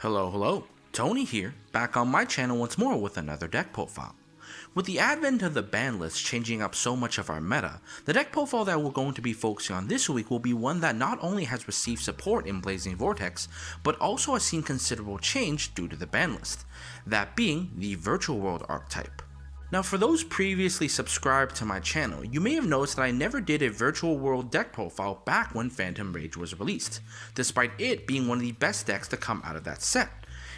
Hello, Tony here, back on my channel once more with another deck profile. With the advent of the ban list changing up so much of our meta, the deck profile that we're going to be focusing on this week will be one that not only has received support in Blazing Vortex, but also has seen considerable change due to the ban list, that being the Virtual World archetype. Now for those previously subscribed to my channel, you may have noticed that I never did a Virtual World deck profile back when Phantom Rage was released, despite it being one of the best decks to come out of that set.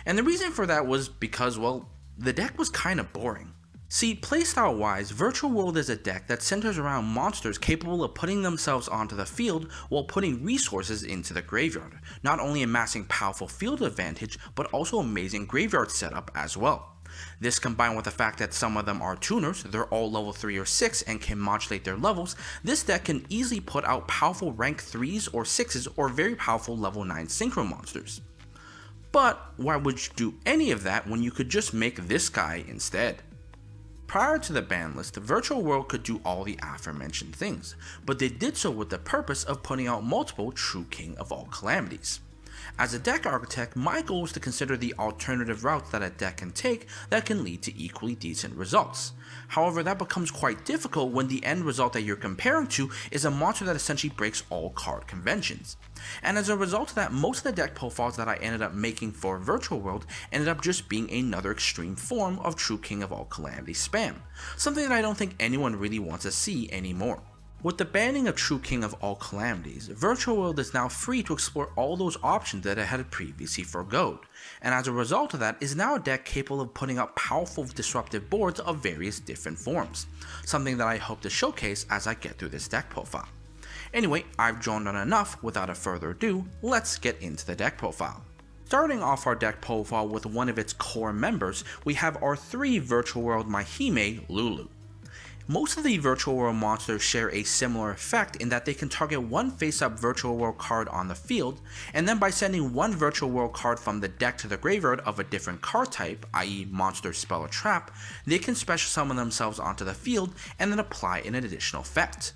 And the reason for that was because, well, the deck was kinda boring. See, playstyle wise, Virtual World is a deck that centers around monsters capable of putting themselves onto the field while putting resources into the graveyard, not only amassing powerful field advantage, but also amazing graveyard setup as well. This combined with the fact that some of them are tuners, they're all level 3 or 6 and can modulate their levels, this deck can easily put out powerful rank 3s or 6s or very powerful level 9 synchro monsters. But why would you do any of that when you could just make this guy instead? Prior to the ban list, the Virtual World could do all the aforementioned things, but they did so with the purpose of putting out multiple true King of all calamities. As a deck architect, my goal is to consider the alternative routes that a deck can take that can lead to equally decent results. However, that becomes quite difficult when the end result that you're comparing to is a monster that essentially breaks all card conventions. And as a result of that, most of the deck profiles that I ended up making for Virtual World ended up just being another extreme form of true King of all calamity spam, something that I don't think anyone really wants to see anymore. With the banning of True King of all calamities, Virtual World is now free to explore all those options that it had previously forgoed, and as a result of that is now a deck capable of putting out powerful disruptive boards of various different forms, something that I hope to showcase as I get through this deck profile. Anyway, I've droned on enough. Without a further ado, let's get into the deck profile. Starting off our deck profile with one of its core members, we have our 3 Virtual World Mahime Lulu. Most of the Virtual World monsters share a similar effect in that they can target one face-up Virtual World card on the field, and then by sending one Virtual World card from the deck to the graveyard of a different card type, i.e. monster, spell, or trap, they can special summon themselves onto the field and then apply an additional effect.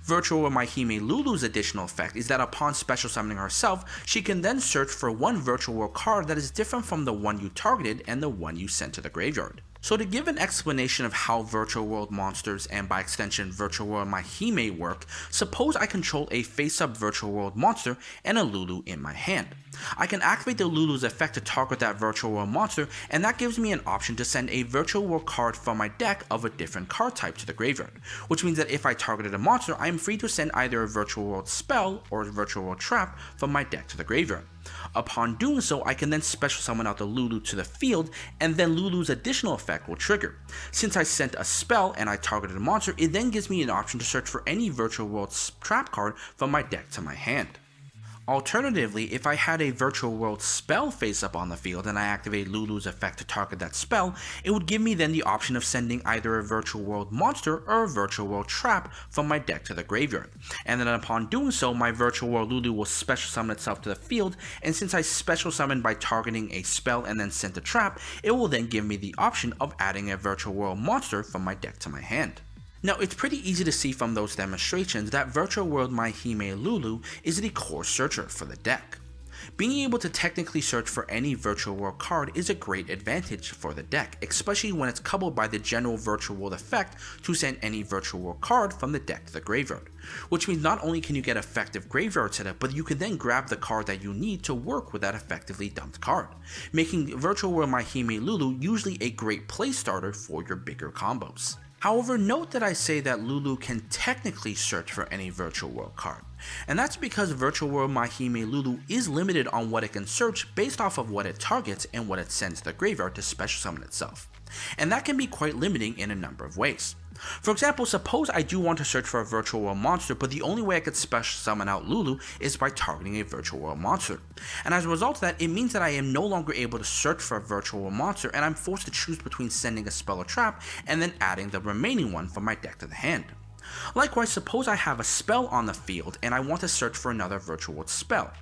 Virtual World Mahime Lulu's additional effect is that upon special summoning herself, she can then search for one Virtual World card that is different from the one you targeted and the one you sent to the graveyard. So to give an explanation of how Virtual World monsters and by extension Virtual World Mahime work, suppose I control a face-up Virtual World monster and a Lulu in my hand. I can activate the Lulu's effect to target that Virtual World monster, and that gives me an option to send a Virtual World card from my deck of a different card type to the graveyard, which means that if I targeted a monster, I am free to send either a Virtual World spell or a Virtual World trap from my deck to the graveyard. Upon doing so, I can then special summon out the Lulu to the field, and then Lulu's additional effect will trigger. Since I sent a spell and I targeted a monster, it then gives me an option to search for any Virtual World trap card from my deck to my hand. Alternatively, if I had a Virtual World spell face up on the field and I activate Lulu's effect to target that spell, it would give me then the option of sending either a Virtual World monster or a Virtual World trap from my deck to the graveyard. And then upon doing so, my Virtual World Lulu will special summon itself to the field, and since I special summoned by targeting a spell and then sent a trap, it will then give me the option of adding a Virtual World monster from my deck to my hand. Now, it's pretty easy to see from those demonstrations that Virtual World Mahime Lulu is the core searcher for the deck. Being able to technically search for any Virtual World card is a great advantage for the deck, especially when it's coupled by the general Virtual World effect to send any Virtual World card from the deck to the graveyard, which means not only can you get effective graveyard setup, but you can then grab the card that you need to work with that effectively dumped card, making Virtual World Mahime Lulu usually a great play starter for your bigger combos. However, note that I say that Lulu can technically search for any Virtual World card, and that's because Virtual World Mahime Lulu is limited on what it can search based off of what it targets and what it sends to the graveyard to special summon itself, and that can be quite limiting in a number of ways. For example, suppose I do want to search for a Virtual World monster, but the only way I could special summon out Lulu is by targeting a Virtual World monster. And as a result of that, it means that I am no longer able to search for a Virtual World monster, and I'm forced to choose between sending a spell or trap and then adding the remaining one from my deck to the hand. Likewise, suppose I have a spell on the field and I want to search for another virtual world spell,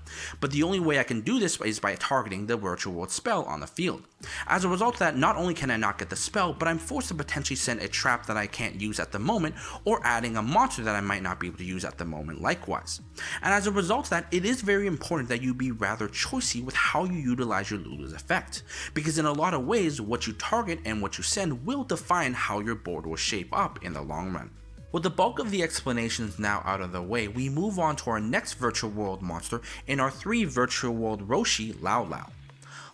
but the only way I can do this is by targeting the virtual world spell on the field. As a result of that, not only can I not get the spell, but I'm forced to potentially send a trap that I can't use at the moment, or adding a monster that I might not be able to use at the moment likewise. And as a result of that, it is very important that you be rather choosy with how you utilize your Lulu's effect, because in a lot of ways, what you target and what you send will define how your board will shape up in the long run. With the bulk of the explanations now out of the way, we move on to our next virtual world monster in our 3 virtual world Roshi LaoLao.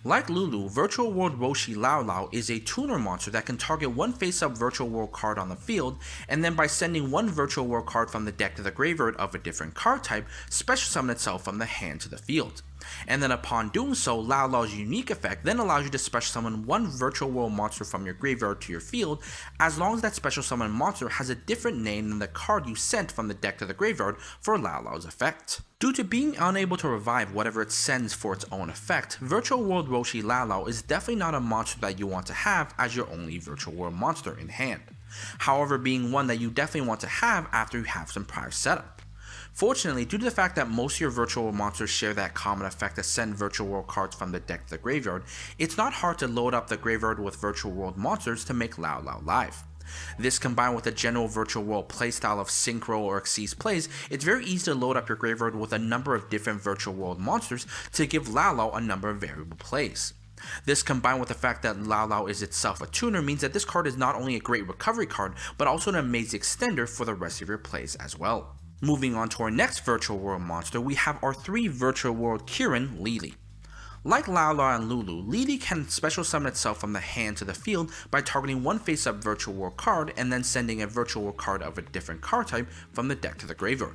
Like Lulu, Virtual World Roshi LaoLao is a tuner monster that can target one face-up Virtual World card on the field, and then by sending one Virtual World card from the deck to the graveyard of a different card type, special summon itself from the hand to the field. And then upon doing so, LaoLao's unique effect then allows you to special summon one Virtual World monster from your graveyard to your field, as long as that special summon monster has a different name than the card you sent from the deck to the graveyard for LaoLao's effect. Due to being unable to revive whatever it sends for its own effect, Virtual World Roshi LaoLao is definitely not a monster that you want to have as your only Virtual World monster in hand. However, being one that you definitely want to have after you have some prior setup. Fortunately, due to the fact that most of your virtual world monsters share that common effect to send virtual world cards from the deck to the graveyard, it's not hard to load up the graveyard with virtual world monsters to make LaoLao live. This combined with the general virtual world playstyle of synchro or Xyz plays, it's very easy to load up your graveyard with a number of different virtual world monsters to give LaoLao a number of variable plays. This combined with the fact that LaoLao is itself a tuner means that this card is not only a great recovery card, but also an amazing extender for the rest of your plays as well. Moving on to our next virtual world monster, we have our 3 virtual world Kirin Lily. Like LaoLao and Lulu, Lily can special summon itself from the hand to the field by targeting one face-up virtual world card and then sending a virtual world card of a different card type from the deck to the graveyard.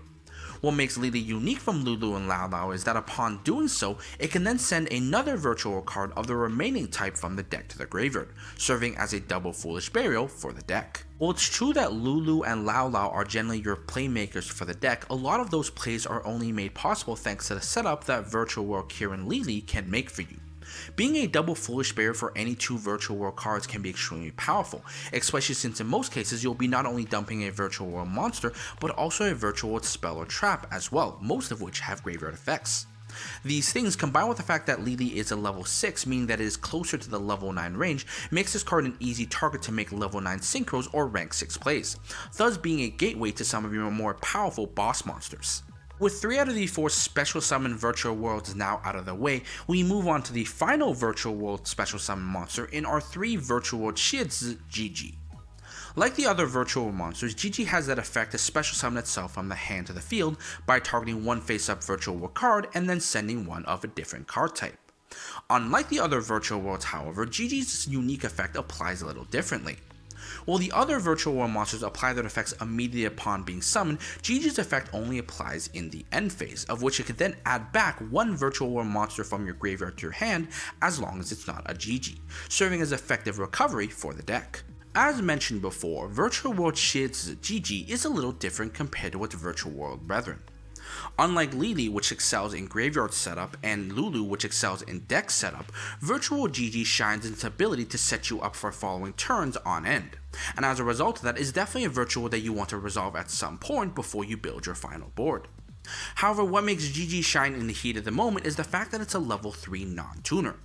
What makes Lily unique from Lulu and LaoLao is that upon doing so, it can then send another virtual world card of the remaining type from the deck to the graveyard, serving as a double Foolish Burial for the deck. While it's true that Lulu and LaoLao are generally your playmakers for the deck, a lot of those plays are only made possible thanks to the setup that Virtual World Kirin Lily can make for you. Being a double Foolish Burial for any 2 virtual world cards can be extremely powerful, especially since in most cases you'll be not only dumping a virtual world monster, but also a virtual world spell or trap as well, most of which have graveyard effects. These things, combined with the fact that Lily is a level 6, meaning that it is closer to the level 9 range, makes this card an easy target to make level 9 synchros or rank 6 plays, thus being a gateway to some of your more powerful boss monsters. With 3 out of the 4 special summon virtual worlds now out of the way, we move on to the final virtual world special summon monster in our 3 virtual world Shiz GG. Like the other virtual world monsters, GG has that effect to special summon itself from the hand to the field by targeting one face-up virtual world card and then sending one of a different card type. Unlike the other virtual worlds, however, GG's unique effect applies a little differently. While the other virtual world monsters apply their effects immediately upon being summoned, GG's effect only applies in the end phase, of which you can then add back one virtual world monster from your graveyard to your hand as long as it's not a GG, serving as effective recovery for the deck. As mentioned before, Virtual World Shid's GG is a little different compared to its Virtual World brethren. Unlike Lily, which excels in graveyard setup, and Lulu, which excels in deck setup, Virtual GG shines in its ability to set you up for following turns on end, and as a result of that is definitely a virtual that you want to resolve at some point before you build your final board. However, what makes GG shine in the heat of the moment is the fact that it's a level 3 non-tuner.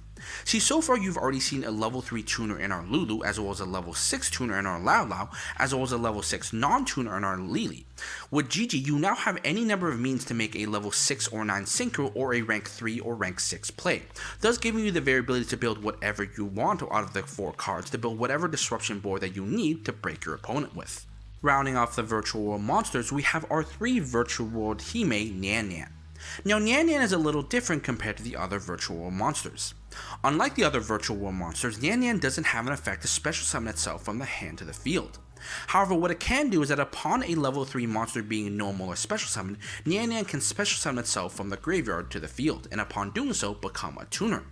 See, so far you've already seen a level 3 tuner in our Lulu, as well as a level 6 tuner in our LaoLao, as well as a level 6 non-tuner in our Lily. With GG, you now have any number of means to make a level 6 or 9 synchro or a rank 3 or rank 6 play, thus giving you the variability to build whatever you want out of the 4 cards to build whatever disruption board that you need to break your opponent with. Rounding off the virtual world monsters, we have our 3 virtual world Hime Nian Nian. Now Nian Nian is a little different compared to the other virtual world monsters. Unlike the other virtual world monsters, Nian Nian doesn't have an effect to special summon itself from the hand to the field. However, what it can do is that upon a level 3 monster being normal or special summoned, Nian Nian can special summon itself from the graveyard to the field, and upon doing so, become a tuner.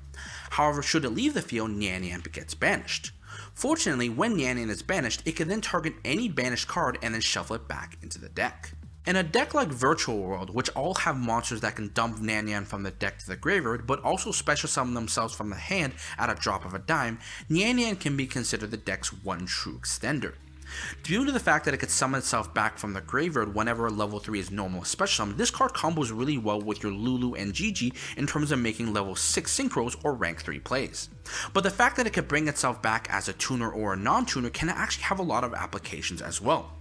However, should it leave the field, Nian Nian gets banished. Fortunately, when Nian Nian is banished, it can then target any banished card and then shuffle it back into the deck. In a deck like Virtual World, which all have monsters that can dump Nian Nian from the deck to the graveyard, but also special summon themselves from the hand at a drop of a dime, Nian Nian can be considered the deck's one true extender. Due to the fact that it could summon itself back from the graveyard whenever a level 3 is normal special summon, this card combos really well with your Lulu and Gigi in terms of making level 6 synchros or rank 3 plays. But the fact that it could bring itself back as a tuner or a non-tuner can actually have a lot of applications as well.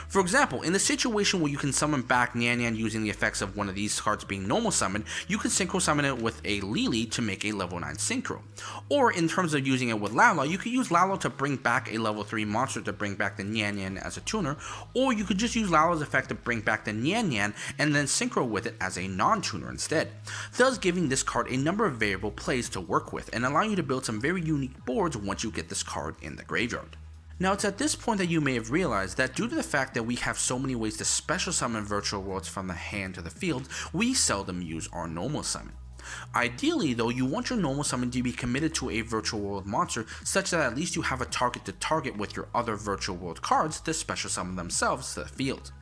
For example, in the situation where you can summon back Nyan Nyan using the effects of one of these cards being normal summoned, you can synchro summon it with a Lily to make a level 9 synchro. Or in terms of using it with LaoLao, you could use LaoLao to bring back a level 3 monster to bring back the Nyan Nyan as a tuner, or you could just use LaoLao's effect to bring back the Nyan Nyan and then synchro with it as a non-tuner instead, thus giving this card a number of variable plays to work with and allowing you to build some very unique boards once you get this card in the graveyard. Now it's at this point that you may have realized that due to the fact that we have so many ways to special summon virtual worlds from the hand to the field, we seldom use our normal summon. Ideally though, you want your normal summon to be committed to a virtual world monster such that at least you have a target to target with your other virtual world cards to special summon themselves to the field.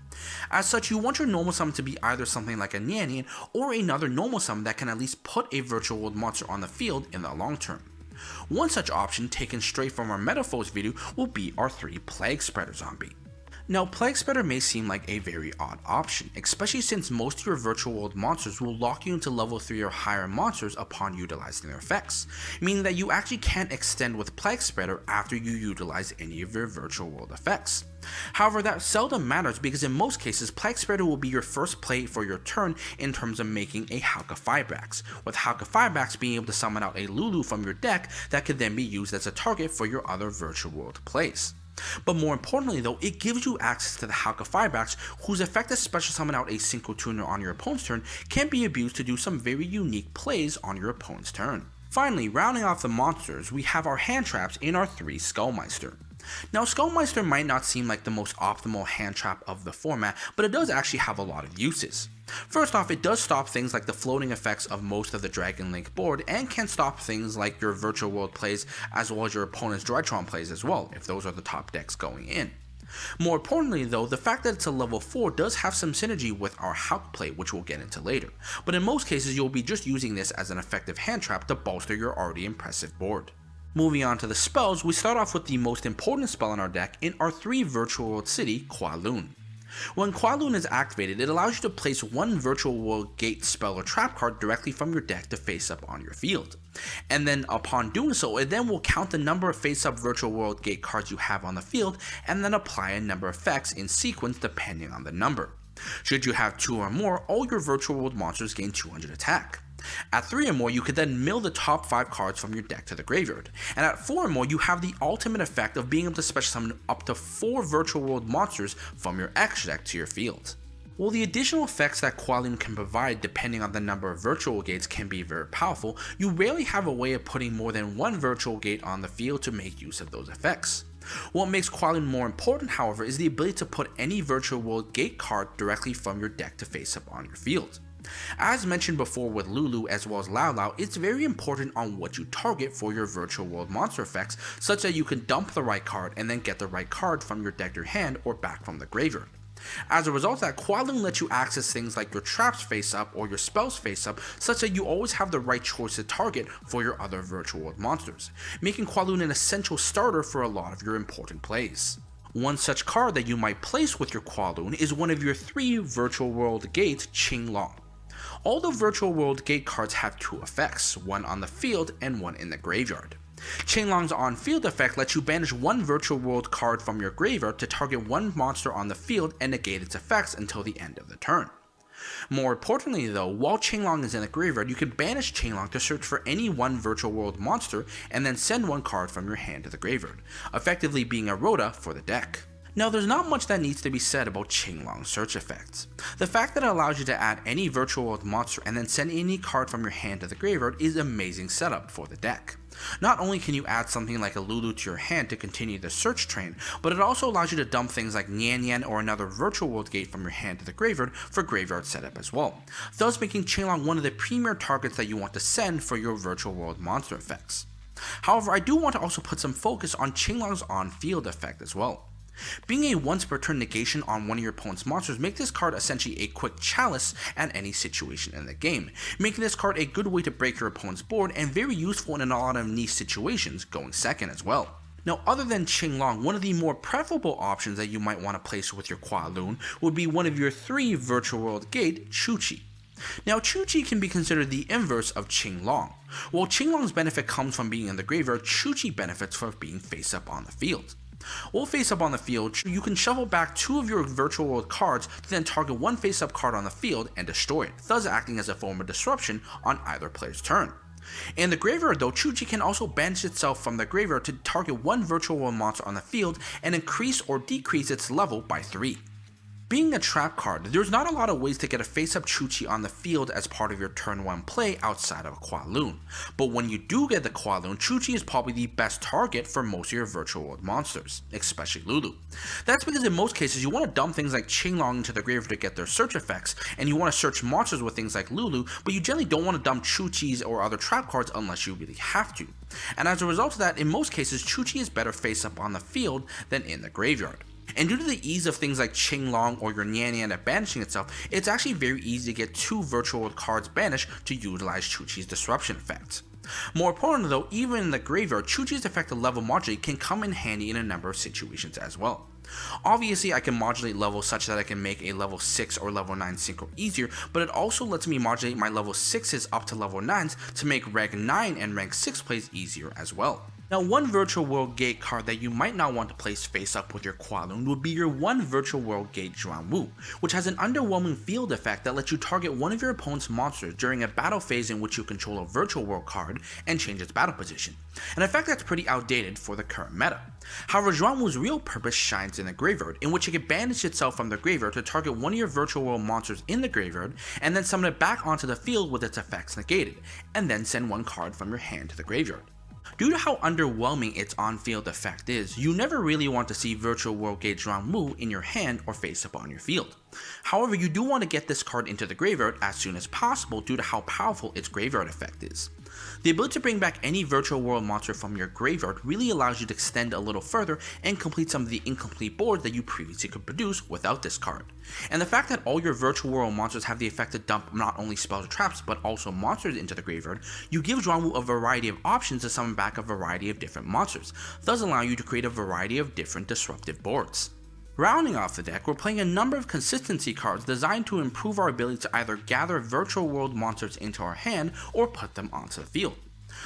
As such, you want your normal summon to be either something like a Nyan Nyan or another normal summon that can at least put a virtual world monster on the field in the long term. One such option, taken straight from our Metaphors video, will be our 3 Plague Spreader zombie. Now, Plague Spreader may seem like a very odd option, especially since most of your virtual world monsters will lock you into level 3 or higher monsters upon utilizing their effects, meaning that you actually can't extend with Plague Spreader after you utilize any of your virtual world effects. However, that seldom matters because in most cases, Plague Spreader will be your first play for your turn in terms of making a Hauka Firebax, with Hauka Firebax being able to summon out a Lulu from your deck that could then be used as a target for your other virtual world plays. But more importantly though, it gives you access to the Hauka Firebax, whose effect to special summon out a synchro tuner on your opponent's turn can be abused to do some very unique plays on your opponent's turn. Finally, rounding off the monsters, we have our hand traps in our 3 Skullmeister. Now, Skullmeister might not seem like the most optimal hand trap of the format, but it does actually have a lot of uses. First off, it does stop things like the floating effects of most of the Dragon Link board, and can stop things like your virtual world plays as well as your opponent's Drytron plays as well, if those are the top decks going in. More importantly though, the fact that it's a level 4 does have some synergy with our Hauk play, which we'll get into later, but in most cases you'll be just using this as an effective hand trap to bolster your already impressive board. Moving on to the spells, we start off with the most important spell in our deck in our 3 Virtual World City, Kowloon. When Kowloon is activated, it allows you to place 1 Virtual World Gate spell or trap card directly from your deck to face up on your field. And then upon doing so, it then will count the number of face up Virtual World Gate cards you have on the field and then apply a number of effects in sequence depending on the number. Should you have 2 or more, all your Virtual World monsters gain 200 attack. At 3 or more, you could then mill the top 5 cards from your deck to the graveyard, and at 4 or more, you have the ultimate effect of being able to special summon up to 4 virtual world monsters from your extra deck to your field. While the additional effects that Kowloon can provide depending on the number of virtual gates can be very powerful, you rarely have a way of putting more than 1 virtual gate on the field to make use of those effects. What makes Kowloon more important, however, is the ability to put any virtual world gate card directly from your deck to face up on your field. As mentioned before with Lulu as well as LaoLao, it's very important on what you target for your virtual world monster effects, such that you can dump the right card and then get the right card from your deck to your hand or back from the graveyard. As a result of that, Kowloon lets you access things like your traps face up or your spells face up, such that you always have the right choice to target for your other virtual world monsters, making Kowloon an essential starter for a lot of your important plays. One such card that you might place with your Kowloon is one of your 3 virtual world gates, Qinglong. All the virtual world gate cards have 2 effects, one on the field and one in the graveyard. Qinglong's on-field effect lets you banish 1 virtual world card from your graveyard to target 1 monster on the field and negate its effects until the end of the turn. More importantly though, while Qinglong is in the graveyard, you can banish Qinglong to search for any 1 virtual world monster and then send 1 card from your hand to the graveyard, effectively being a Rhoda for the deck. Now, there's not much that needs to be said about Qinglong's search effects. The fact that it allows you to add any virtual world monster and then send any card from your hand to the graveyard is an amazing setup for the deck. Not only can you add something like a Lulu to your hand to continue the search train, but it also allows you to dump things like Nyan Nyan or another virtual world gate from your hand to the graveyard for graveyard setup as well, thus making Qinglong one of the premier targets that you want to send for your virtual world monster effects. However, I do want to also put some focus on Qinglong's on-field effect as well. Being a once per turn negation on one of your opponent's monsters makes this card essentially a quick chalice at any situation in the game, making this card a good way to break your opponent's board and very useful in a lot of niche situations, going second as well. Now, other than Qinglong, one of the more preferable options that you might want to place with your Kualun would be one of your 3 Virtual World Gate Chuchi. Now, Chuchi can be considered the inverse of Qinglong. While Qinglong's benefit comes from being in the graveyard, Chuchi benefits from being face up on the field. While face up on the field, you can shuffle back 2 of your Virtual World cards to then target 1 face up card on the field and destroy it, thus acting as a form of disruption on either player's turn. In the graveyard though, Chuchi can also banish itself from the graveyard to target 1 Virtual World monster on the field and increase or decrease its level by 3. Being a trap card, there's not a lot of ways to get a face-up Chuchi on the field as part of your turn 1 play outside of a Kualun, but when you do get the Kualun, Chuchi is probably the best target for most of your Virtual World monsters, especially Lulu. That's because in most cases you want to dump things like Qinglong into the graveyard to get their search effects, and you want to search monsters with things like Lulu, but you generally don't want to dump Chuchis or other trap cards unless you really have to. And as a result of that, in most cases Chuchi is better face-up on the field than in the graveyard. And due to the ease of things like Qinglong or your Nian Nian at banishing itself, it's actually very easy to get 2 Virtual World cards banished to utilize Chuchi's disruption effect. More importantly though, even in the graveyard, Chuchi's effective level modulate can come in handy in a number of situations as well. Obviously I can modulate levels such that I can make a level 6 or level 9 synchro easier, but it also lets me modulate my level 6s up to level 9s to make rank 9 and rank 6 plays easier as well. Now, one Virtual World Gate card that you might not want to place face up with your Kualun would be your 1 Virtual World Gate Zhuanwu, which has an underwhelming field effect that lets you target one of your opponent's monsters during a battle phase in which you control a Virtual World card and change its battle position, an effect that's pretty outdated for the current meta. However, Zhuanwu's real purpose shines in the graveyard, in which it can banish itself from the graveyard to target one of your Virtual World monsters in the graveyard, and then summon it back onto the field with its effects negated, and then send 1 card from your hand to the graveyard. Due to how underwhelming its on-field effect is, you never really want to see Virtual World Gate Zhuanwu in your hand or face up on your field. However, you do want to get this card into the graveyard as soon as possible due to how powerful its graveyard effect is. The ability to bring back any Virtual World monster from your graveyard really allows you to extend a little further and complete some of the incomplete boards that you previously could produce without this card. And the fact that all your Virtual World monsters have the effect to dump not only spells or traps but also monsters into the graveyard, you give Zhuanwu a variety of options to summon back a variety of different monsters, thus allowing you to create a variety of different disruptive boards. Rounding off the deck, we're playing a number of consistency cards designed to improve our ability to either gather Virtual World monsters into our hand or put them onto the field.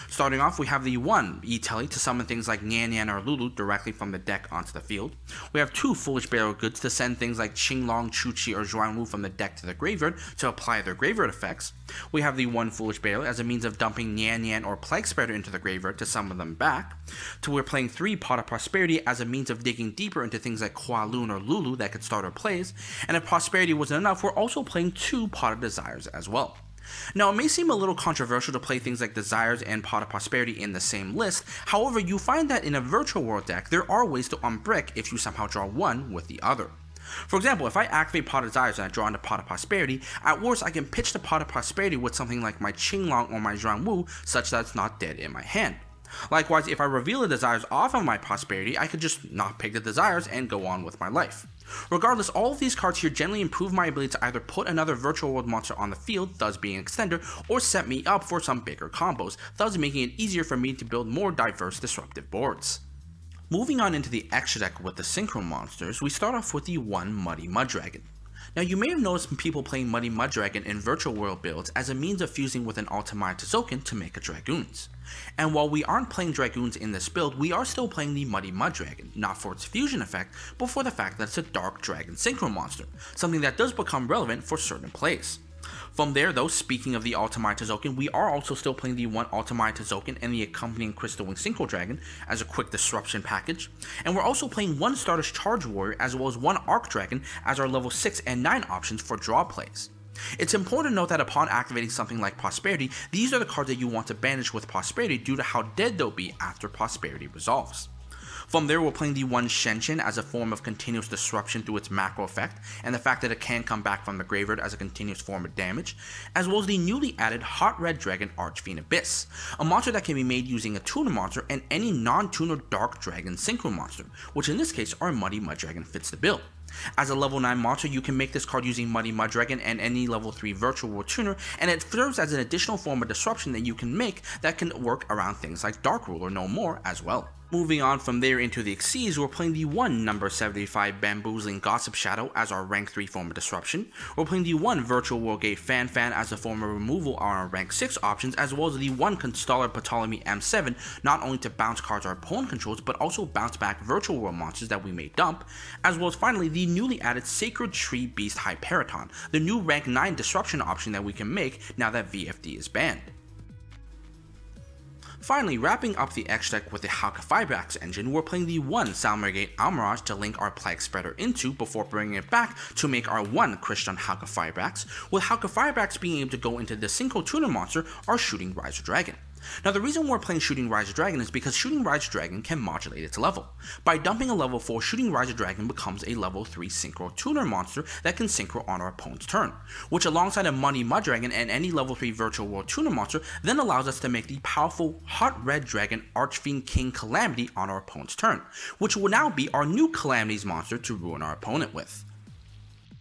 Starting off, we have the 1 E-Telly to summon things like Nian Nian or Lulu directly from the deck onto the field. We have 2 Foolish Burial Goods to send things like Qinglong, Chuchi, or Zhuanwu from the deck to the graveyard to apply their graveyard effects. We have the 1 Foolish Burial as a means of dumping Nian Nian or Plague Spreader into the graveyard to summon them back. We're playing 3 Pot of Prosperity as a means of digging deeper into things like Kualun or Lulu that could start our plays. And if Prosperity wasn't enough, we're also playing 2 Pot of Desires as well. Now, it may seem a little controversial to play things like Desires and Pot of Prosperity in the same list, however, you find that in a Virtual World deck, there are ways to unbrick if you somehow draw one with the other. For example, if I activate Pot of Desires and I draw into Pot of Prosperity, at worst I can pitch the Pot of Prosperity with something like my Qinglong or my Zhuanwu such that it's not dead in my hand. Likewise, if I reveal the Desires off of my Prosperity, I could just not pick the Desires and go on with my life. Regardless, all of these cards here generally improve my ability to either put another Virtual World monster on the field, thus being an extender, or set me up for some bigger combos, thus making it easier for me to build more diverse disruptive boards. Moving on into the extra deck with the Synchro monsters, we start off with the 1 Muddy Muddragon. Now, you may have noticed people playing Muddy Muddragon in Virtual World builds as a means of fusing with an Ultimate Token to make a Dragoons. And while we aren't playing Dragoons in this build, we are still playing the Muddy Muddragon, not for its fusion effect, but for the fact that it's a Dark Dragon Synchro monster, something that does become relevant for certain plays. From there though, speaking of the Ultimate Token, we are also still playing the 1 Ultimate Token and the accompanying Crystal Wing Synchro Dragon as a quick disruption package, and we're also playing 1 Stardust Charge Warrior as well as 1 Arc Dragon as our level 6 and 9 options for draw plays. It's important to note that upon activating something like Prosperity, these are the cards that you want to banish with Prosperity due to how dead they'll be after Prosperity resolves. From there, we're playing the 1 Shenshin as a form of continuous disruption through its macro effect, and the fact that it can come back from the graveyard as a continuous form of damage, as well as the newly added Hot Red Dragon Archfiend Abyss, a monster that can be made using a tuner monster and any non-tuner Dark Dragon Synchro monster, which in this case our Muddy Muddragon fits the bill. As a level 9 monster, you can make this card using Muddy Muddragon and any level 3 Virtual World tuner, and it serves as an additional form of disruption that you can make that can work around things like Dark Ruler no more as well. Moving on from there into the Xyz, we're playing the 1 number 75 Bamboozling Gossip Shadow as our rank 3 form of disruption. We're playing the 1 Virtual World Gate Fan as a form of removal on our rank 6 options, as well as the 1 Constaller Ptolemy M7, not only to bounce cards our opponent controls, but also bounce back virtual world monsters that we may dump, as well as finally the newly added Sacred Tree Beast Hyperiton, the new rank 9 disruption option that we can make now that VFD is banned. Finally, wrapping up the X deck with the Halka-Fibrax engine, we're playing the 1 Salmorgate Almirage to link our Plague Spreader into before bringing it back to make our 1 Christian Halka-Fibrax, with Halka-Fibrax being able to go into the Synchro Tuner monster or Shooting Riser Dragon. Now the reason we're playing Shooting Riser Dragon is because Shooting Riser Dragon can modulate its level. By dumping a level 4, Shooting Riser Dragon becomes a level 3 Synchro Tuner monster that can Synchro on our opponent's turn, which alongside a Muddy Mud Dragon and any level 3 Virtual World Tuner monster then allows us to make the powerful Hot Red Dragon Archfiend King Calamity on our opponent's turn, which will now be our new Calamities monster to ruin our opponent with.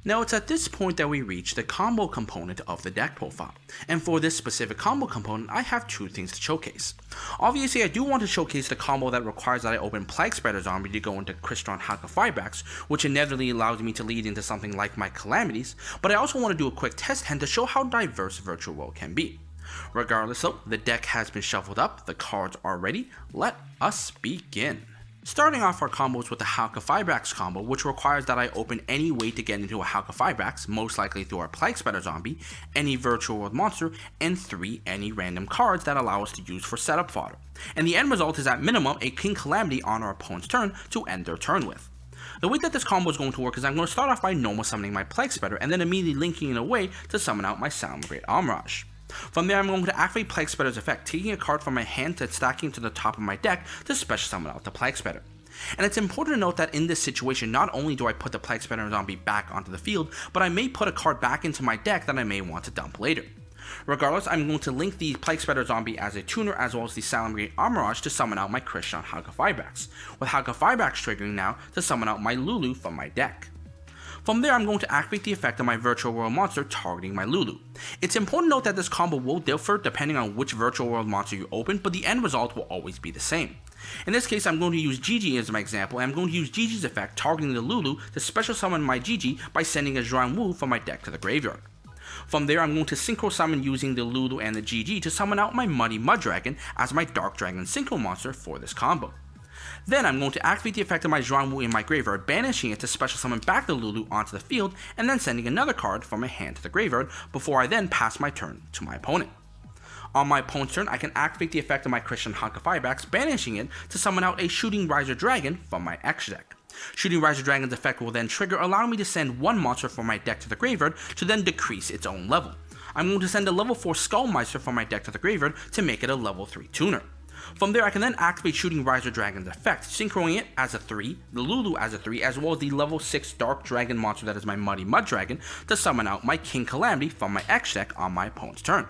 Now it's at this point that we reach the combo component of the deck profile, and for this specific combo component I have 2 things to showcase. Obviously I do want to showcase the combo that requires that I open Plague Spreader Zombie to go into Crystron Halka-Fibrax, which inevitably allows me to lead into something like my Calamities, but I also want to do a quick test hand to show how diverse Virtual World can be. Regardless though, the deck has been shuffled up, the cards are ready, let us begin. Starting off our combos with the Halka-Fibrax combo, which requires that I open any way to get into a Halka-Fibrax, most likely through our Plague Spreader Zombie, any Virtual World monster, and 3 any random cards that allow us to use for setup fodder. And the end result is at minimum a King Calamity on our opponent's turn to end their turn with. The way that this combo is going to work is I'm going to start off by normal summoning my Plague Spreader and then immediately linking it away to summon out my Salmorgate Almirage. From there I'm going to activate Plague Spreader's effect, taking a card from my hand and stacking to the top of my deck to special summon out the Plague Spreader. And it's important to note that in this situation, not only do I put the Plague Spreader Zombie back onto the field, but I may put a card back into my deck that I may want to dump later. Regardless, I'm going to link the Plague Spreader Zombie as a tuner as well as the Salmorgate Almirage to summon out my Christian Halka-Fibrax, with Halka-Fibrax triggering now to summon out my Lulu from my deck. From there, I'm going to activate the effect of my Virtual World monster targeting my Lulu. It's important to note that this combo will differ depending on which Virtual World monster you open, but the end result will always be the same. In this case, I'm going to use Gigi as my example, and I'm going to use Gigi's effect targeting the Lulu to special summon my Gigi by sending a Zhuan Wu from my deck to the graveyard. From there, I'm going to Synchro Summon using the Lulu and the Gigi to summon out my Muddy Mud Dragon as my Dark Dragon Synchro monster for this combo. Then I'm going to activate the effect of my Zhuan Wu in my graveyard, banishing it to special summon back the Lulu onto the field, and then sending another card from my hand to the graveyard before I then pass my turn to my opponent. On my opponent's turn, I can activate the effect of my Christian Halka-Fibrax, banishing it to summon out a Shooting Riser Dragon from my X deck. Shooting Riser Dragon's effect will then trigger, allowing me to send 1 monster from my deck to the graveyard to then decrease its own level. I'm going to send a level 4 Skullmeister from my deck to the graveyard to make it a level 3 tuner. From there, I can then activate Shooting Riser Dragon's effect, synchroing it as a 3, the Lulu as a 3, as well as the level 6 Dark Dragon monster that is my Muddy Mud Dragon to summon out my King Calamity from my X deck on my opponent's turn.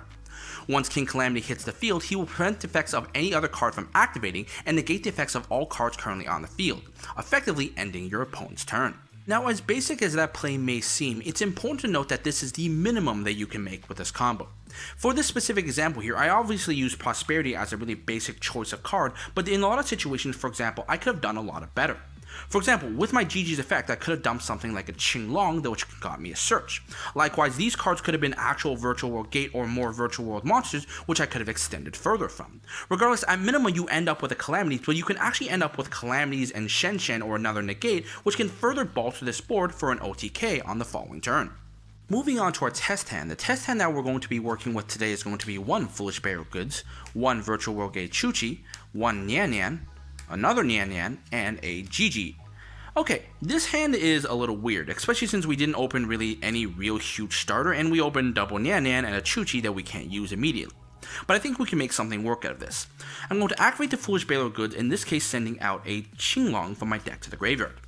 Once King Calamity hits the field, he will prevent the effects of any other card from activating and negate the effects of all cards currently on the field, effectively ending your opponent's turn. Now, as basic as that play may seem, it's important to note that this is the minimum that you can make with this combo. For this specific example here, I obviously use Prosperity as a really basic choice of card, but in a lot of situations, for example, I could have done a lot better. For example, with my Gigi's effect, I could have dumped something like a Qinglong, which got me a search. Likewise, these cards could have been actual Virtual World Gate or more Virtual World monsters, which I could have extended further from. Regardless, at minimum, you end up with a Calamities, but you can actually end up with Calamities and Shen Shen or another Negate, which can further bolster this board for an OTK on the following turn. Moving on to our test hand, the test hand that we're going to be working with today is going to be 1 Foolish Bear of Goods, 1 Virtual World Gate Chuchi, 1 Nian Nian, another Nian Nian, and a Gigi. Okay, this hand is a little weird, especially since we didn't open really any real huge starter, and we opened double Nian Nian and a Chuchi that we can't use immediately. But I think we can make something work out of this. I'm going to activate the Foolish Bear of Goods, in this case sending out a Qinglong from my deck to the graveyard.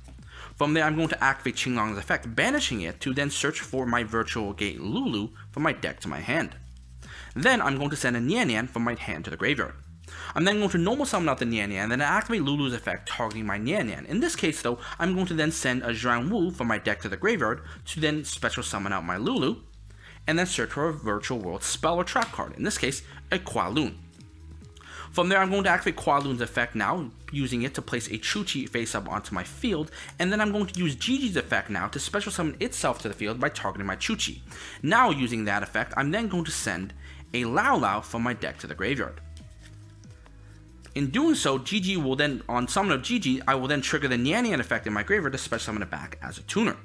From there, I'm going to activate Qinglong's effect, banishing it to then search for my Virtual Gate Lulu from my deck to my hand. Then I'm going to send a Nian Nian from my hand to the graveyard. I'm then going to normal summon out the Nian Nian and then activate Lulu's effect targeting my Nian Nian. In this case though, I'm going to then send a Zhuan Wu from my deck to the graveyard to then special summon out my Lulu and then search for a Virtual World spell or trap card, in this case a Kualun. From there, I'm going to activate Qualune's effect now, using it to place a Chuchi face up onto my field, and then I'm going to use Gigi's effect now to special summon itself to the field by targeting my Chuchi. Now, using that effect, I'm then going to send a LaoLao from my deck to the graveyard. In doing so, Gigi will then, on summon of Gigi, I will then trigger the Nian effect in my graveyard to special summon it back as a tuner.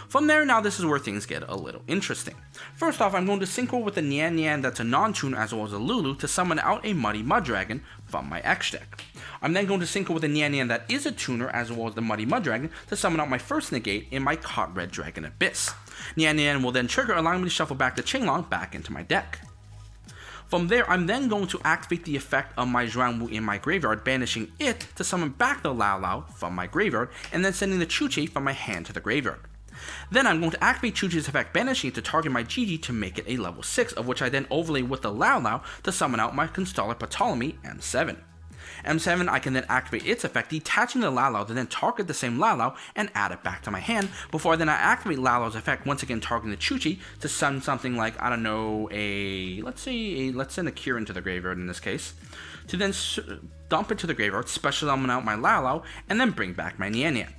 From there, now this is where things get a little interesting. First off, I'm going to synchro with the Nian that's a non-tuner as well as a Lulu to summon out a Muddy Mudragon from my X deck. I'm then going to synchro with the Nian that is a tuner as well as the Muddy Mudragon to summon out my first negate in my Caught Red Dragon Abyss. Nian will then trigger, allowing me to shuffle back the Qinglong back into my deck. From there, I'm then going to activate the effect of my Zhuangwu in my graveyard, banishing it to summon back the LaoLao from my graveyard, and then sending the Chuchi from my hand to the graveyard. Then I'm going to activate Chuchi's effect, banishing it to target my Gigi to make it a level 6, of which I then overlay with the LaoLao to summon out my Constellar Ptolemy M7. M7, I can then activate its effect, detaching the LaoLao to then target the same LaoLao and add it back to my hand, before then I activate LaoLao's effect, once again targeting the Chuchi to send something like, I don't know, let's send a Cure into the graveyard in this case, to then dump it to the graveyard, special summon out my LaoLao, and then bring back my Nian.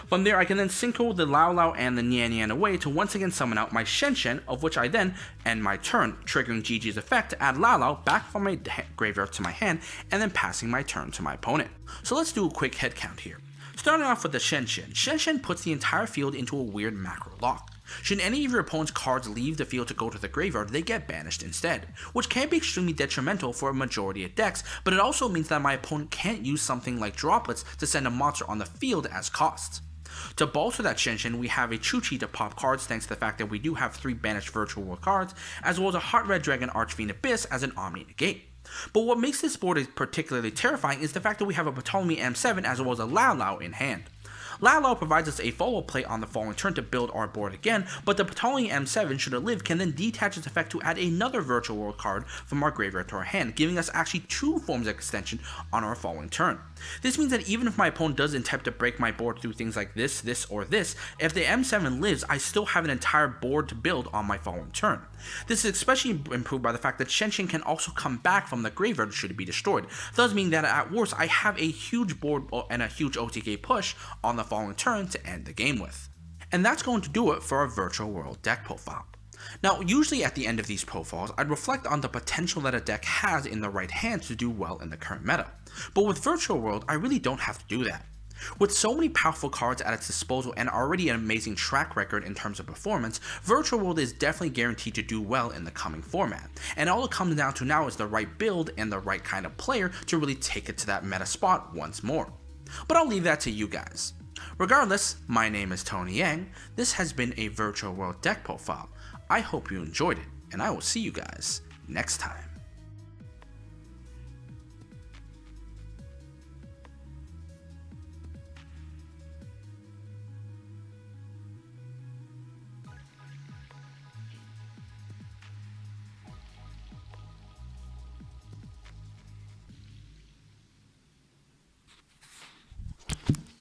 From there, I can then synchro the LaoLao and the Nian away to once again summon out my Shen, of which I then end my turn, triggering Gigi's effect to add LaoLao back from my graveyard to my hand, and then passing my turn to my opponent. So let's do a quick head count here. Starting off with the Shen, Shen puts the entire field into a weird macro lock. Should any of your opponent's cards leave the field to go to the graveyard, they get banished instead, which can be extremely detrimental for a majority of decks, but it also means that my opponent can't use something like droplets to send a monster on the field as costs. To bolster that Shen, we have a Chuchi to pop cards thanks to the fact that we do have 3 banished Virtual World cards, as well as a Heart Red Dragon Archfiend Abyss as an Omni Negate. But what makes this board particularly terrifying is the fact that we have a Ptolemy M7 as well as a LaoLao in hand. LaoLao provides us a follow-up play on the following turn to build our board again, but the Ptolemy M7, should it live, can then detach its effect to add another Virtual World card from our graveyard to our hand, giving us actually 2 forms of extension on our following turn. This means that even if my opponent does attempt to break my board through things like this, or this, if the M7 lives, I still have an entire board to build on my following turn. This is especially improved by the fact that Shen can also come back from the graveyard should it be destroyed, thus meaning that at worst I have a huge board and a huge OTK push on the following turn to end the game with. And that's going to do it for our Virtual World deck profile. Now, usually at the end of these profiles, I'd reflect on the potential that a deck has in the right hands to do well in the current meta. But with Virtual World, I really don't have to do that. With so many powerful cards at its disposal and already an amazing track record in terms of performance, Virtual World is definitely guaranteed to do well in the coming format, and all it comes down to now is the right build and the right kind of player to really take it to that meta spot once more. But I'll leave that to you guys. Regardless, my name is Tony Yang, this has been a Virtual World deck profile. I hope you enjoyed it, and I will see you guys next time.